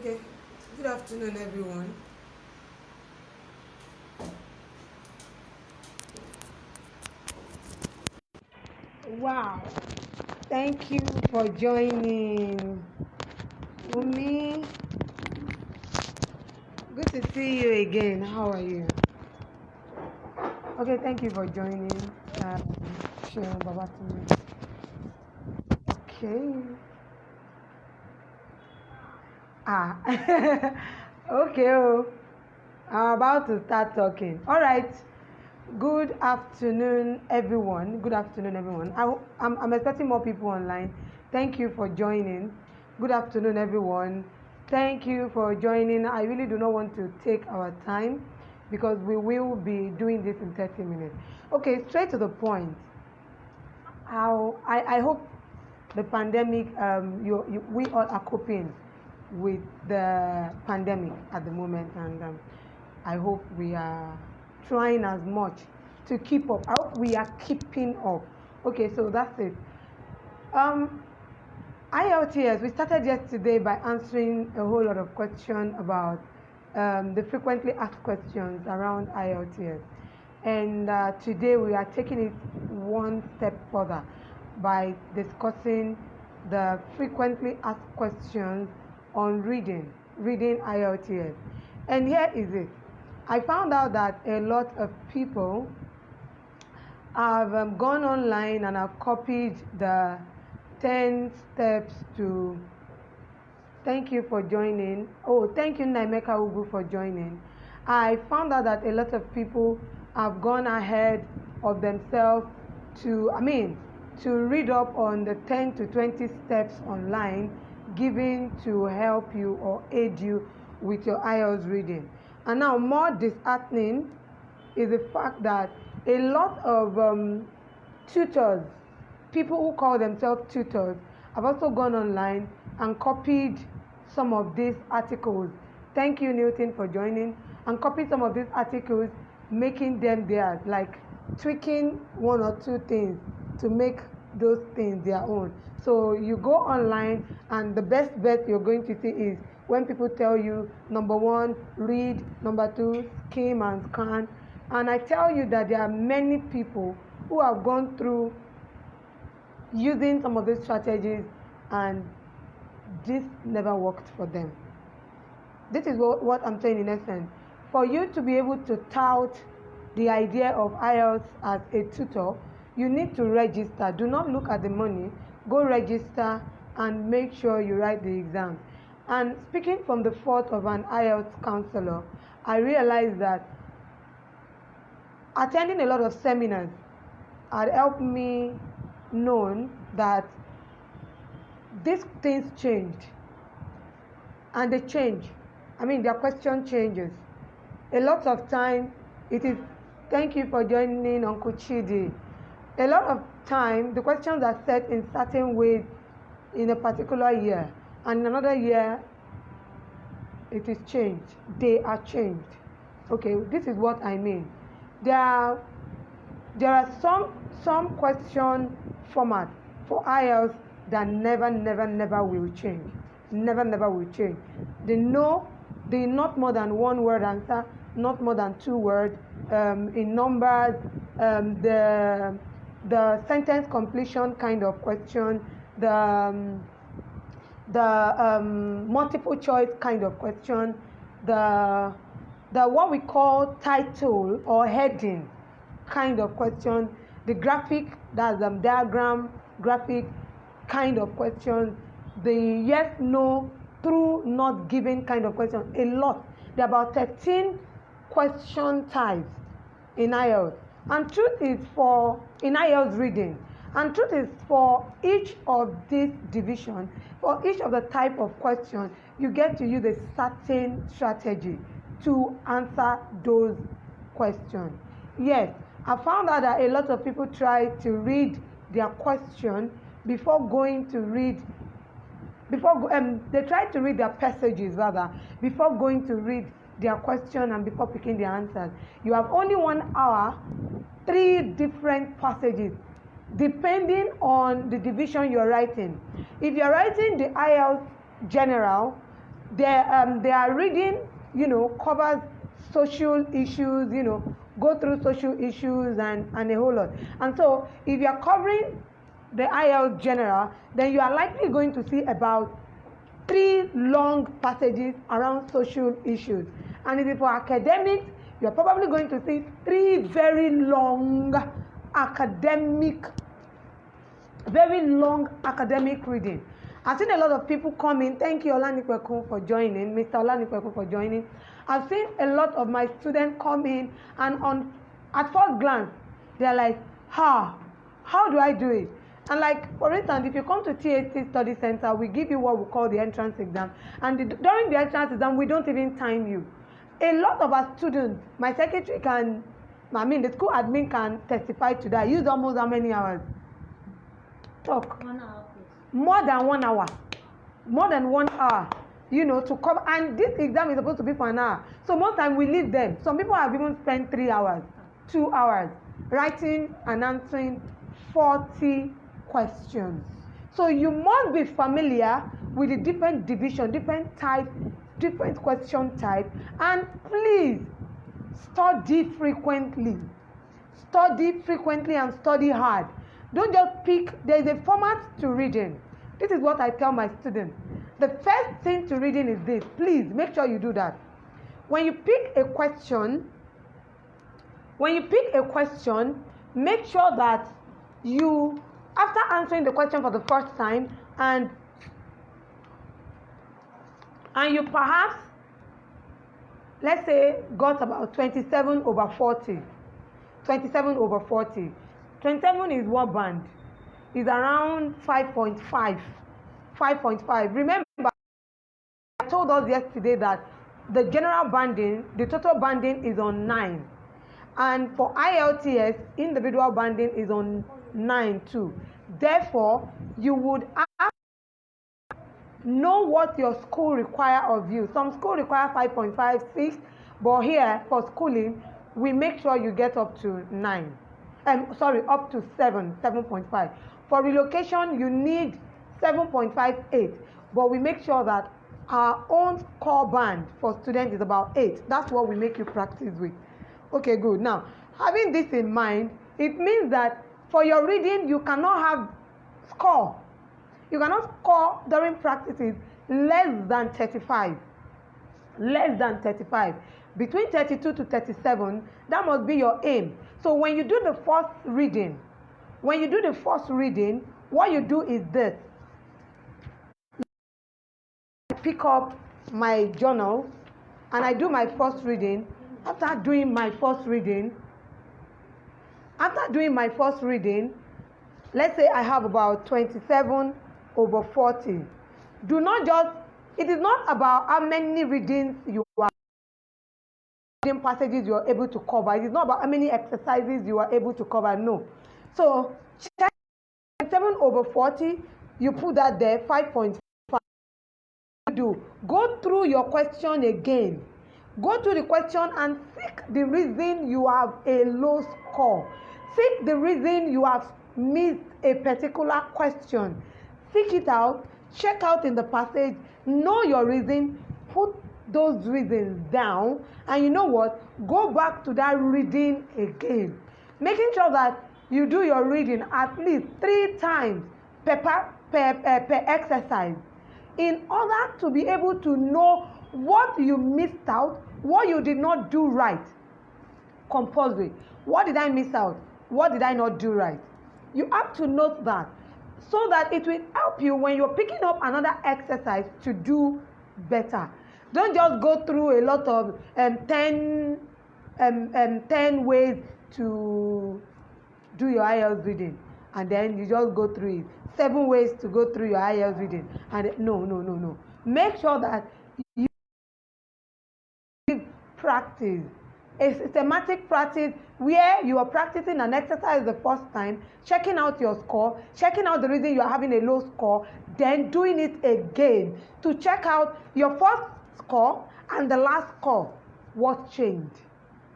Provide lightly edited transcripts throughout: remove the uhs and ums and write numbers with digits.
Okay, good afternoon, everyone. Wow, thank you for joining. Umi, good to see you again. How are you? Okay, thank you for joining. Sharon Babatumi. Okay. Ah, okay. I'm about to start talking. All right. Good afternoon, everyone. Good afternoon, everyone. I'm expecting more people online. Thank you for joining. Good afternoon, everyone. Thank you for joining. I really do not want to take our time because we will be doing this in 30 minutes. Okay, straight to the point. I hope the pandemic, we all are coping with the pandemic at the moment, and I hope we are trying as much to keep up. I hope we are keeping up. Okay, so that's it. IELTS, we started yesterday by answering a whole lot of questions about the frequently asked questions around IELTS. And today we are taking it one step further by discussing the frequently asked questions on reading IELTS. And here is it. I found out that a lot of people have gone online and have copied the 10 steps to. Thank you for joining. Oh, thank you, Naimeka Ugu, for joining. I found out that a lot of people have gone ahead of themselves to read up on the 10 to 20 steps online given to help you or aid you with your IELTS reading. And now, more disheartening is the fact that a lot of tutors, people who call themselves tutors, have also gone online and copied some of these articles. Thank you, Newton, for joining. And copied some of these articles, making them theirs, like tweaking one or two things to make those things their own. So you go online, and the best bet you're going to see is when people tell you, number one, read, number two, skim and scan. And I tell you that there are many people who have gone through using some of these strategies, and this never worked for them. This is what I'm saying in essence. For you to be able to tout the idea of IELTS as a tutor, you need to register. Do not look at the money. Go register and make sure you write the exam. And speaking from the thought of an IELTS counselor, I realized that attending a lot of seminars had helped me know that these things changed. And they change. Their question changes. A lot of time, it is, thank you for joining, Uncle Chidi. A lot of time, the questions are set in certain ways in a particular year. And in another year, it is changed. They are changed. Okay, this is what I mean. There are some question format for IELTS that never will change. Never will change. The not more than one word answer, not more than 2 words, in numbers, the sentence completion kind of question, the multiple choice kind of question, the what we call title or heading kind of question, the graphic, that's diagram, graphic kind of question, the yes, no, true, not given kind of question. A lot. There are about 13 question types in IELTS. And truth is in IELTS reading. And truth is for each of these divisions, for each of the type of questions, you get to use a certain strategy to answer those questions. Yes, I found out that a lot of people try to read their question before going to read, they try to read their passages rather, before going to read their question and before picking their answers. You have only 1 hour, 3 different passages, depending on the division you're writing. If you're writing the IELTS general, their reading, covers social issues, go through social issues and a whole lot. And so if you are covering the IELTS general, then you are likely going to see about 3 long passages around social issues. And if it's for academics, you're probably going to see 3 very long academic reading. I've seen a lot of people come in. Thank you, Olanikwekun, for joining. Mr. Olanikwekun for joining. I've seen a lot of my students come in, and at first glance, they're like, how do I do it? And like, for instance, if you come to THC Study Center, we give you what we call the entrance exam. And during the entrance exam, we don't even time you. A lot of our students, my secretary the school admin can testify to that. Use almost how many hours? Talk. 1 hour. More than 1 hour. More than 1 hour. To cover. And this exam is supposed to be for an hour. So most time we leave them. Some people have even spent 3 hours, 2 hours, writing and answering 40 questions. So you must be familiar with the different division, different type, different question type, and please study frequently. Study frequently and study hard. Don't just pick. There is a format to reading. This is what I tell my students. The first thing to reading is this. Please make sure you do that. When you pick a question, make sure that you, after answering the question for the first time, and you perhaps, let's say, got about 27 over 40. 27 over 40. 27 is what band? Is around 5.5. 5.5. Remember, I told us yesterday that the general banding, the total banding is on 9. And for IELTS, individual banding is on 9 too. Therefore, you would have know what your school require of you. Some school require 5.5, 6, but here for schooling, we make sure you get up to 9. Up to 7.5. For relocation, you need 7.58, but we make sure that our own core band for students is about 8. That's what we make you practice with. Okay, good. Now, having this in mind, it means that for your reading, you cannot have score. You cannot score during practices less than 35. Less than 35. Between 32 to 37, that must be your aim. So when you do the first reading, what you do is this. I pick up my journal and I do my first reading. After doing my first reading, let's say I have about 27 over 40. It is not about how many readings you are, passages you are able to cover. It is not about how many exercises you are able to cover. No. So, 7 over 40, you put that there, 5.5. Go through your question again. Go to the question and seek the reason you have a low score. Seek the reason you have missed a particular question. Seek it out, check out in the passage, know your reason, put those reasons down, and you know what? Go back to that reading again. Making sure that you do your reading at least 3 times per exercise, in order to be able to know what you missed out, what you did not do right. Compulsory. What did I miss out? What did I not do right? You have to note that, so that it will help you when you're picking up another exercise to do better. Don't just go through a lot of 10 ways to do your IELTS reading, and then you just go through it. 7 ways to go through your IELTS reading, and no. Make sure that you practice a systematic practice where you are practicing an exercise the first time, checking out your score, checking out the reason you are having a low score, then doing it again to check out your first score and the last score. What changed?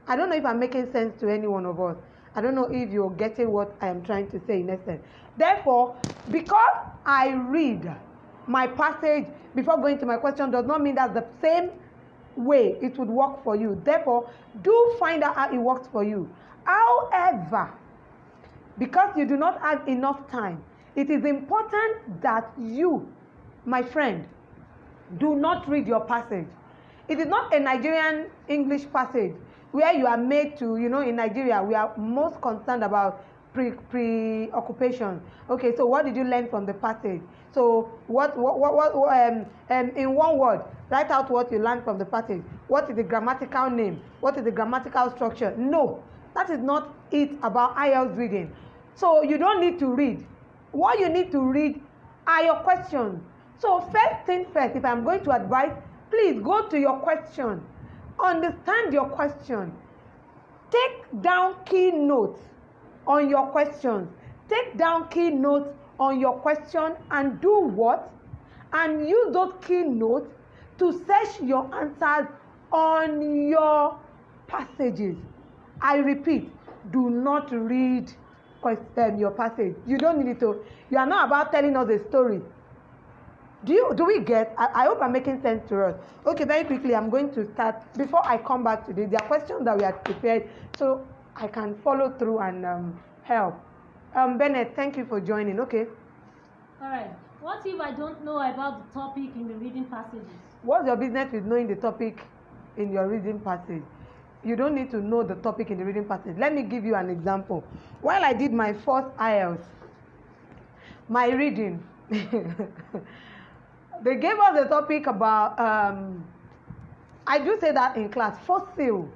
I don't know if I'm making sense to any one of us. I don't know if you're getting what I am trying to say in essence. Therefore, because I read, my passage before going to my question does not mean that's the same way it would work for you. Therefore, do find out how it works for you. However, because you do not have enough time, it is important that you, my friend, do not read your passage. It is not a Nigerian English passage where you are made to, in Nigeria, we are most concerned about preoccupation. Okay, so what did you learn from the passage? So in one word, write out what you learned from the passage. What is the grammatical name? What is the grammatical structure? No, that is not it about IELTS reading. So you don't need to read. What you need to read are your questions. So first thing first, if I'm going to advise, please go to your question. Understand your question. Take down key notes on your questions. Take down key notes on your question and do what? And use those key notes to search your answers on your passages. I repeat, do not read your passage. You don't need it to. You are not about telling us a story. Do we get? I hope I'm making sense to us. Okay, very quickly, I'm going to start. Before I come back to this, there are questions that we had prepared so I can follow through and help. Bennett, thank you for joining. Okay. All right. What if I don't know about the topic in the reading passages? What's your business with knowing the topic in your reading passage? You don't need to know the topic in the reading passage. Let me give you an example. While I did my first IELTS, my reading, they gave us a topic about, I do say that in class, fossil.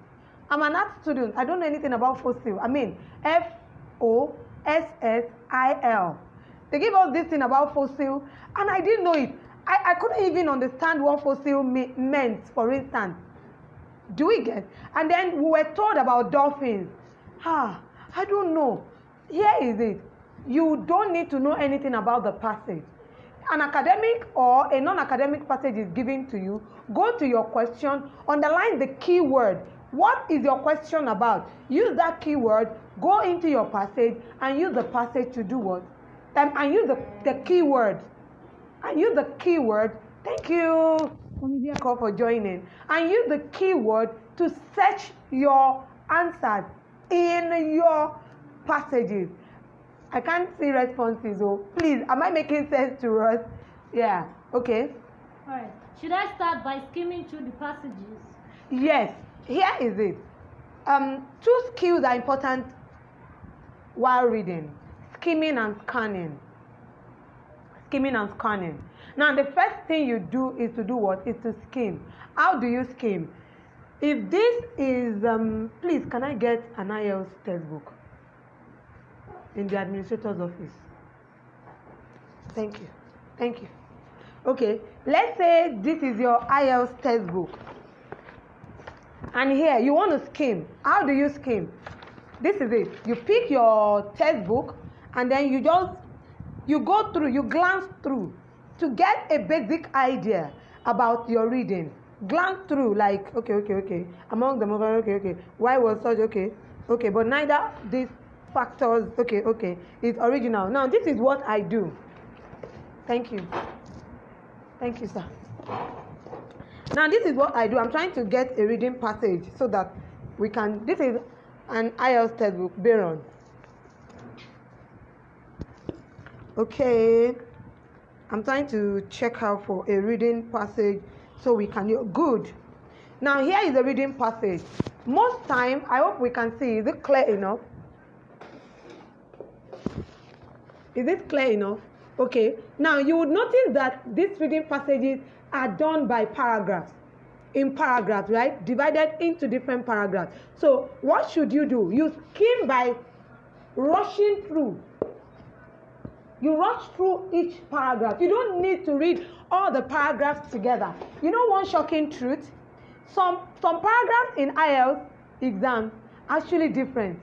I'm an art student. I don't know anything about fossil. I mean, FOSSIL. They gave us this thing about fossil, and I didn't know it. I couldn't even understand what fossil meant, for instance. Do we get? And then we were told about dolphins. I don't know. Here is it. You don't need to know anything about the passage. An academic or a non-academic passage is given to you. Go to your question, underline the key word. What is your question about? Use that keyword, go into your passage, and use the passage to do what? And use the keyword. And use the keyword. Thank you, for joining. And use the keyword to search your answers in your passages. I can't see responses, so please, am I making sense to us? Yeah, okay. All right. Should I start by skimming through the passages? Yes, here is it. Two skills are important while reading: skimming and scanning. Skimming and scanning. Now, the first thing you do is to do what? Is to skim. How do you skim? If this is, please, can I get an IELTS textbook in the administrator's office? Thank you. Thank you. Okay, let's say this is your IELTS textbook. And here, you want to skim. How do you skim? This is it. You pick your textbook and then you go through, you glance through to get a basic idea about your reading. Glance through like, okay. Among them, okay. Why was such, okay, but neither these factors, okay, is original. Now, this is what I do. Thank you. Thank you, sir. Now, this is what I do. I'm trying to get a reading passage so that we can, this is an IELTS textbook, Baron. Okay. I'm trying to check out for a reading passage so we can, good. Now, here is the reading passage. Most time, I hope we can see, is it clear enough? Is it clear enough? Okay. Now, you would notice that these reading passages are done by paragraphs. In paragraphs, right? Divided into different paragraphs. So, what should you do? You skim by rushing through. You rush through each paragraph. You don't need to read all the paragraphs together. You know one shocking truth? Some paragraphs in IELTS exam actually different.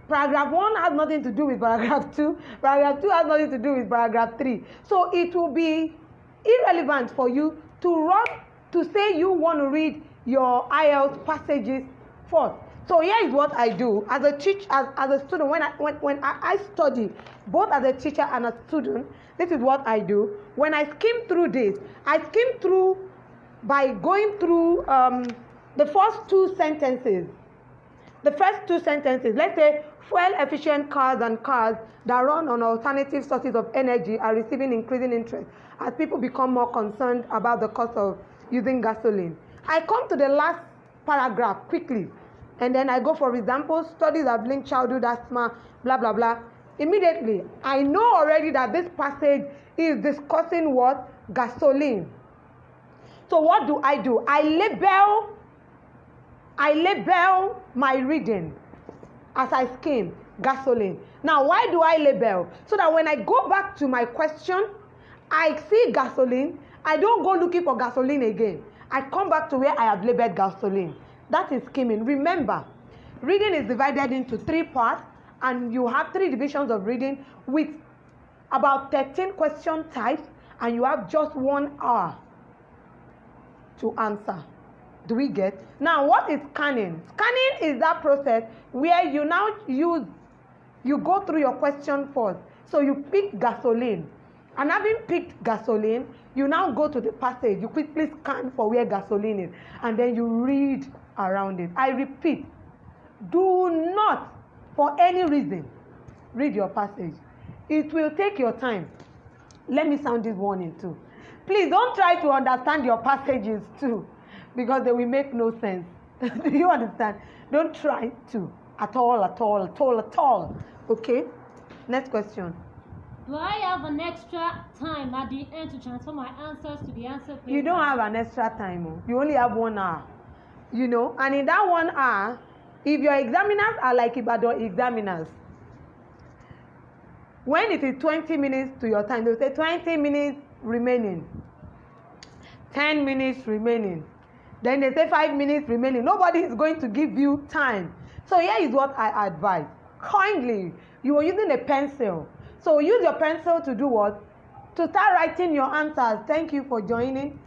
Paragraph 1 has nothing to do with paragraph 2. Paragraph 2 has nothing to do with paragraph 3. So it will be irrelevant for you to say you want to read your IELTS passages first. So here is what I do as a teacher, as a student. When I study, both as a teacher and a student, this is what I do. When I skim through this, I skim through by going through the first two sentences. The first two sentences, let's say, fuel-efficient cars and cars that run on alternative sources of energy are receiving increasing interest as people become more concerned about the cost of using gasoline. I come to the last paragraph quickly, and then I go for examples. Studies have linked childhood asthma, blah, blah, blah. Immediately, I know already that this passage is discussing what? Gasoline. So what do? I label my reading as I skim gasoline. Now, why do I label? So that when I go back to my question, I see gasoline. I don't go looking for gasoline again. I come back to where I have labeled gasoline. That is skimming. Remember, reading is divided into 3 parts, and you have 3 divisions of reading with about 13 question types, and you have just 1 hour to answer. Do we get? Now, what is scanning? Scanning is that process where you go through your question first. So you pick gasoline. And having picked gasoline, you now go to the passage. You quickly scan for where gasoline is. And then you read around it. I repeat, do not, for any reason, read your passage. It will take your time. Let me sound this warning too. Please don't try to understand your passages too, because they will make no sense. Do you understand? Don't try to at all. Okay? Next question. Do I have an extra time at the end to transfer my answers to the answer paper? You don't have an extra time. You only have 1 hour. You know, and in that 1 hour, if your examiners are like Ibadan examiners, when it is 20 minutes to your time, they'll say 20 minutes remaining, 10 minutes remaining. Then they say 5 minutes remaining. Nobody is going to give you time. So here is what I advise. Kindly, you are using a pencil. So use your pencil to do what? To start writing your answers. Thank you for joining.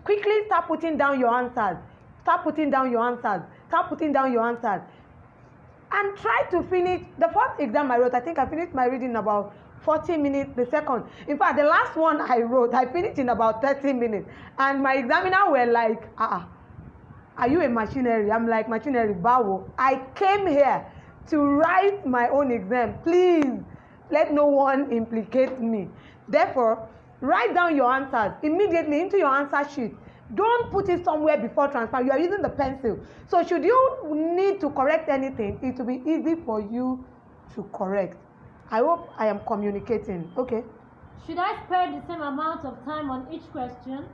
Quickly start putting down your answers. Start putting down your answers. Start putting down your answers. And try to finish. The first exam I wrote, I think I finished my reading in about 40 minutes. The second, in fact, the last one I wrote, I finished in about 30 minutes. And my examiner were like, are you a machinery? I'm like, machinery, bawo. I came here to write my own exam. Please, let no one implicate me. Therefore, write down your answers immediately into your answer sheet. Don't put it somewhere before transfer. You are using the pencil. So should you need to correct anything, it will be easy for you to correct. I hope I am communicating. Okay. Should I spend the same amount of time on each question?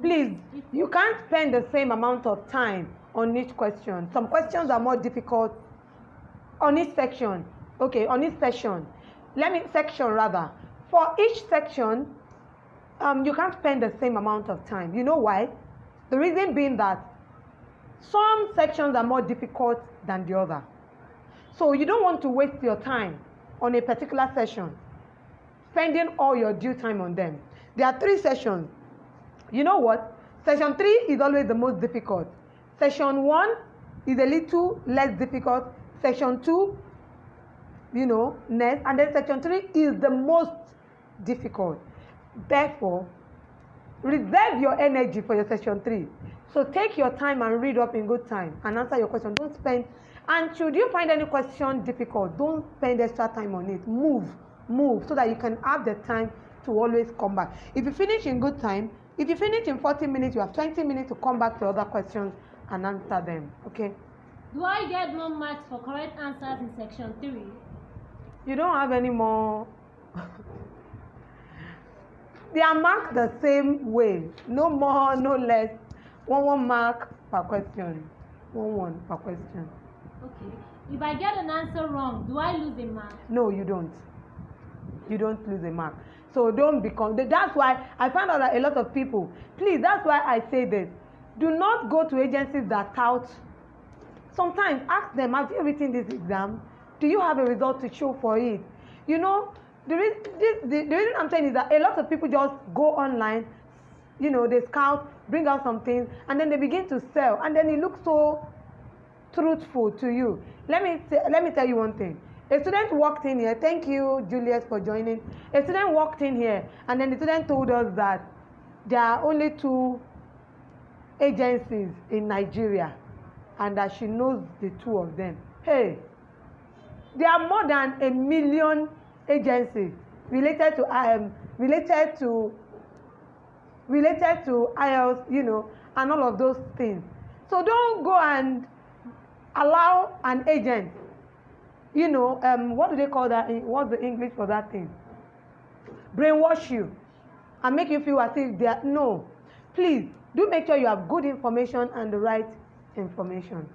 Please, you can't spend the same amount of time on each question. Some questions are more difficult on each section. Okay, on each section. Section rather. For each section, you can't spend the same amount of time. You know why? The reason being that some sections are more difficult than the other. So you don't want to waste your time on a particular session, spending all your due time on them. There are 3 sessions. You know what? Session 3 is always the most difficult. Session 1 is a little less difficult. Session 2, next. And then section 3 is the most difficult. Therefore, reserve your energy for your session 3. So take your time and read up in good time and answer your question. Don't spend, and should you find any question difficult, don't spend extra time on it. Move so that you can have the time to always come back. If you finish in good time, if you finish in 40 minutes, you have 20 minutes to come back to other questions and answer them. Okay? Do I get more marks for correct answers in section 3? You don't have any more. They are marked the same way. No more, no less. 1 mark per question. 1 per question. Okay. If I get an answer wrong, do I lose a mark? No, you don't. You don't lose a mark. So don't become. That's why I found out that a lot of people, please, that's why I say this. Do not go to agencies that tout. Sometimes ask them, have you written this exam? Do you have a result to show for it? You know, the reason I'm saying is that a lot of people just go online, they scout, bring out some things, and then they begin to sell. And then it looks so truthful to you. Let me tell you one thing. A student walked in here. Thank you, Julius, for joining. A student walked in here, and then the student told us that there are only 2 agencies in Nigeria, and that she knows the 2 of them. Hey, there are more than 1 million agencies related to IELTS, and all of those things. So don't go and allow an agent, what do they call that? What's the English for that thing? Brainwash you and make you feel as if they are. No, please do make sure you have good information and the right information.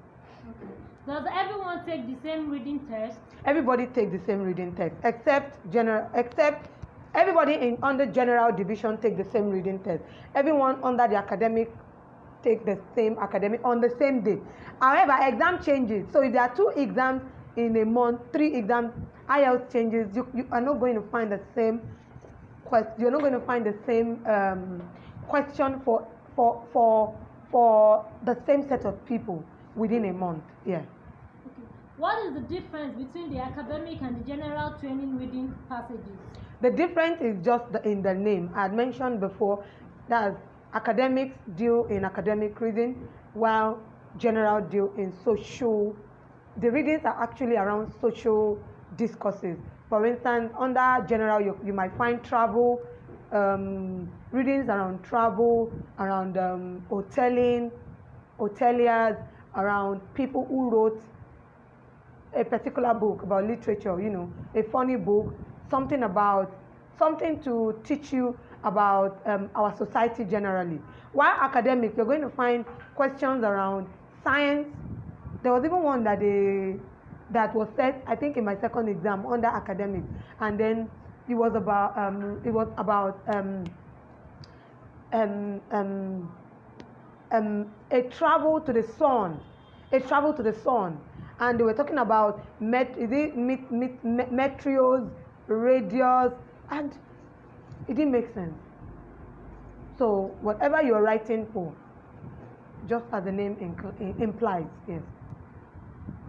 Okay. Does everyone take the same reading test? Everybody takes the same reading test, except everybody under general division take the same reading test. Everyone under the academic take the same academic on the same day. However, exam changes. So if there are 2 exams in a month, 3 exams, IELTS changes. You are not going to find the same question. You're not going to find the same question for the same set of people within a month. Yeah. Okay. What is the difference between the academic and the general training reading passages? The difference is just in the name. I had mentioned before that academics deal in academic reading, while general deal in social. The readings are actually around social discourses. For instance, under general, you might find travel, readings around travel, around hoteling, hoteliers, around people who wrote a particular book about literature, a funny book, something to teach you about our society generally. While academic, you're going to find questions around science. There was even one that was set, I think, in my second exam under academic, and then it was about a travel to the sun, and they were talking about meteors, radios, and it didn't make sense. So whatever you're writing for, just as the name implies, yes.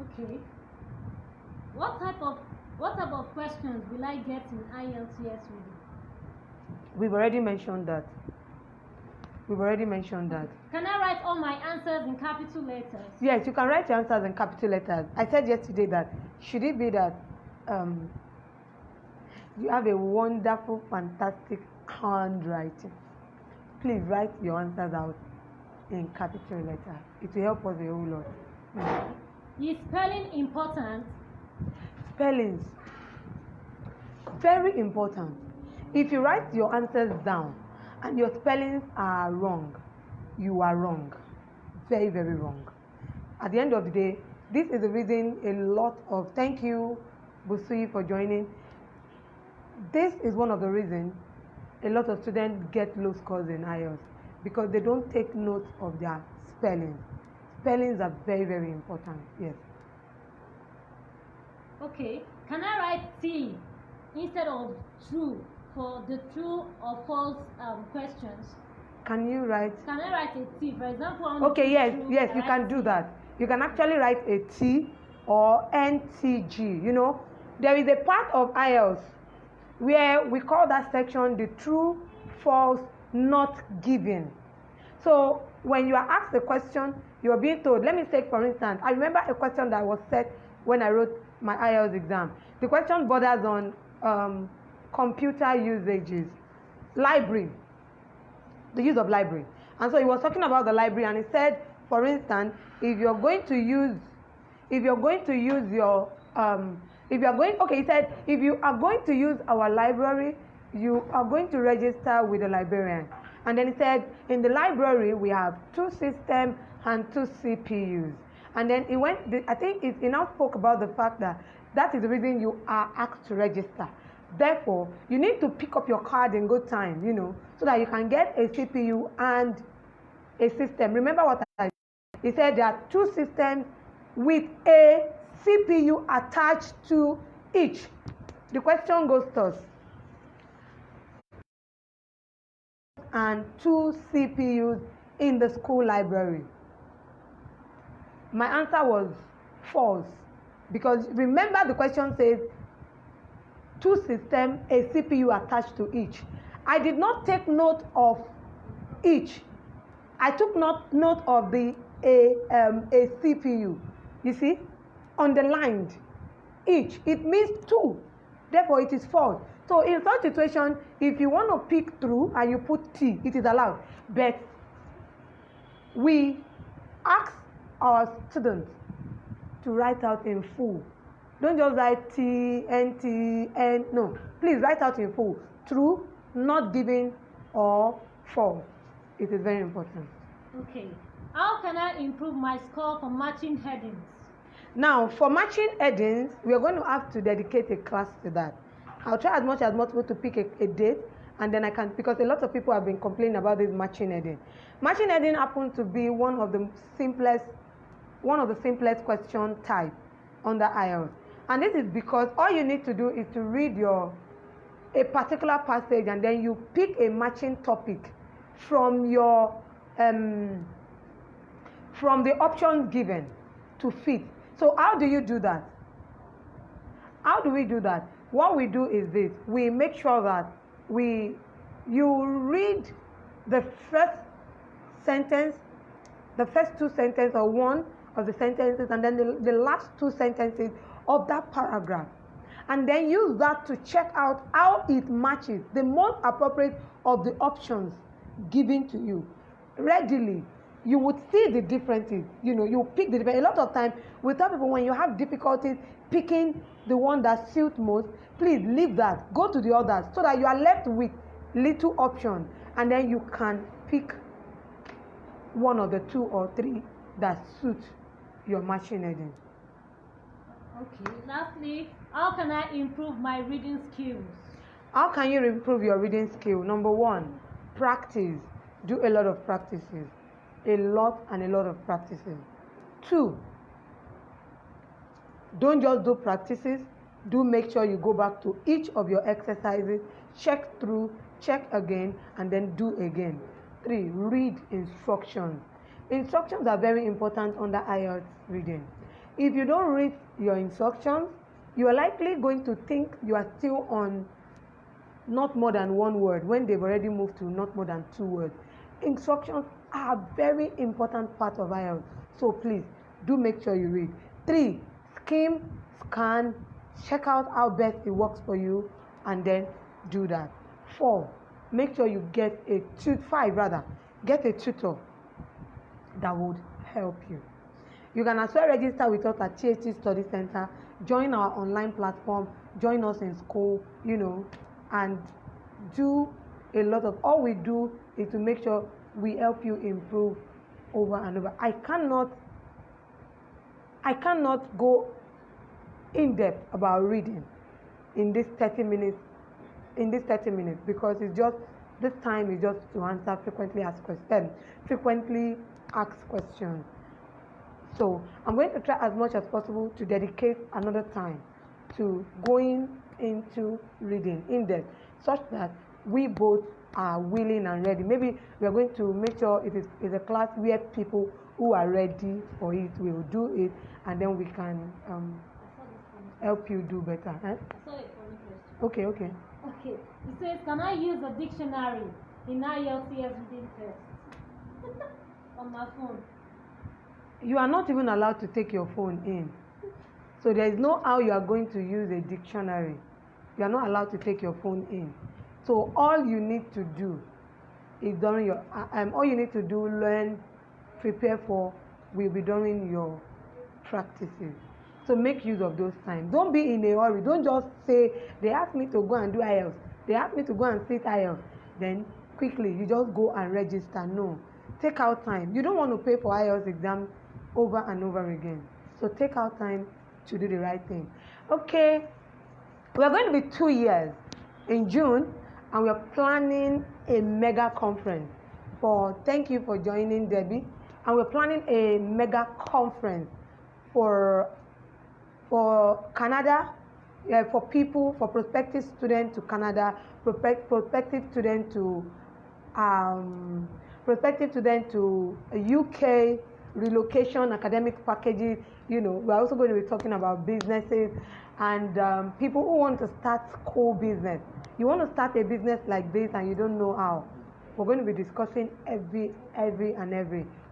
Okay. What type of questions will I get in IELTS reading? We've already mentioned that. Can I write all my answers in capital letters? Yes, you can write your answers in capital letters. I said yesterday that should it be that you have a wonderful, fantastic handwriting, please write your answers out in capital letters. It will help us a whole lot. Is spelling important? Spellings, very important. If you write your answers down and your spellings are wrong, you are wrong. Very, very wrong. At the end of the day, this is the reason thank you, Busui, for joining. This is one of the reasons a lot of students get low scores in IELTS, because they don't take note of their spellings. Spellings are very, very important, yes. Okay, can I write T instead of true for the true or false questions? Can I write a T, for example? Okay, yes, you can do that. You can actually write a T or NTG. There is a part of IELTS where we call that section the true, false, not given. So when you are asked a question, you are being told, let me take for instance, I remember a question that was set when I wrote my IELTS exam. The question borders on computer usages, library, the use of library. And so he was talking about the library, and he said, for instance, he said, if you are going to use our library, you are going to register with a librarian. And then he said, in the library, we have 2 systems and 2 CPUs. And then he now spoke about the fact that is the reason you are asked to register. Therefore, you need to pick up your card in good time, so that you can get a CPU and a system. Remember what I said? He said there are 2 systems with a CPU attached to each. The question goes thus: and 2 CPUs in the school library. my answer was false, because remember the question says 2 systems, a CPU attached to each. I did not take note of each. I took note of a CPU. You see, underlined each. It means 2. Therefore, it is false. So in such situation, if you want to pick through and you put T, it is allowed. But we ask our students to write out in full. Don't just write T, N, T, N. No, please write out in full. True, not given, or false. It is very important. Okay. How can I improve my score for matching headings? Now, for matching headings, we are going to have to dedicate a class to that. I'll try as much as possible to pick a date, and then I can, because a lot of people have been complaining about this matching heading. Matching heading happens to be one of the simplest question type under IELTS. And this is because all you need to do is to read a particular passage, and then you pick a matching topic from from the options given to fit. So how do you do that? How do we do that? What we do is this: we make sure that you read the first sentence, the first 2 sentences, or one of the sentences, and then the last 2 sentences of that paragraph, and then use that to check out how it matches the most appropriate of the options given to you. Readily, you would see the differences. You pick the difference. A lot of times we tell people, when you have difficulties picking the one that suits most, please leave that, go to the others, so that you are left with little options, and then you can pick one of the 2 or 3 that suit your matching heading. Okay. Lastly, how can I improve my reading skills? How can you improve your reading skill? Number 1, practice. Do a lot of practices. A lot of practices. 2, don't just do practices. Do make sure you go back to each of your exercises, check through, check again, and then do again. 3, read instructions. Instructions are very important under IELTS reading. If you don't read your instructions, you are likely going to think you are still on not more than 1 word when they've already moved to not more than 2 words. Instructions are a very important part of IELTS. So please, do make sure you read. 3, skim, scan, check out how best it works for you, and then do that. 4, make sure you get a tutor. 5, get a tutor that would help you. You can as well register with us at THT Study Center, join our online platform, join us in school, and do a lot of, all we do is to make sure we help you improve over and over. I cannot go in depth about reading in this 30 minutes, because this time is just to answer frequently asked questions. So I'm going to try as much as possible to dedicate another time to going into reading in depth, such that we both are willing and ready. Maybe we are going to make sure it is a class where people who are ready for it will do it, and then we can help you do better. I saw a funny question. Okay. Okay. It says, can I use a dictionary in IELTS reading test on my phone? You are not even allowed to take your phone in. So there is no how you are going to use a dictionary. You are not allowed to take your phone in. So all you need to do is during your learn, prepare for, will be during your practices. So make use of those times. Don't be in a hurry. Don't just say, they asked me to go and do IELTS. They asked me to go and sit IELTS. Then quickly you just go and register. No. Take out time. You don't want to pay for IELTS exam over and over again. So take out time to do the right thing. Okay. We are going to be 2 years in June, and we are planning a mega conference. Thank you for joining, Debbie. And we're planning a mega conference for Canada, for prospective students to Canada, prospective students to UK, relocation, academic packages. You know, we're also going to be talking about businesses and people who want to start co-business. You want to start a business like this and you don't know how. We're going to be discussing every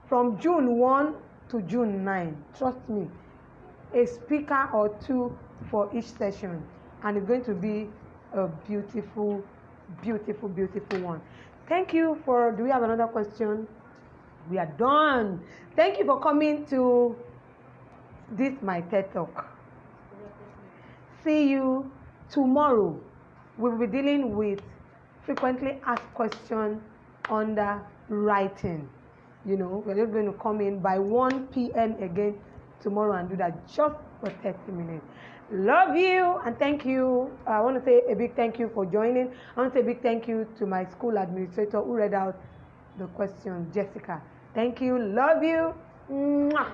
from June 1 to June 9. Trust me, a speaker or two for each session, and it's going to be a beautiful one. Thank you for, do we have another question? We are done. Thank you for coming to this my TED Talk. See you tomorrow. We'll be dealing with frequently asked questions under writing. You know, we're just going to come in by 1 p.m. again tomorrow and do that just for 30 minutes. Love you and thank you. I want to say a big thank you for joining. I want to say a big thank you to my school administrator who read out the question, Jessica. Thank you. Love you. Mwah.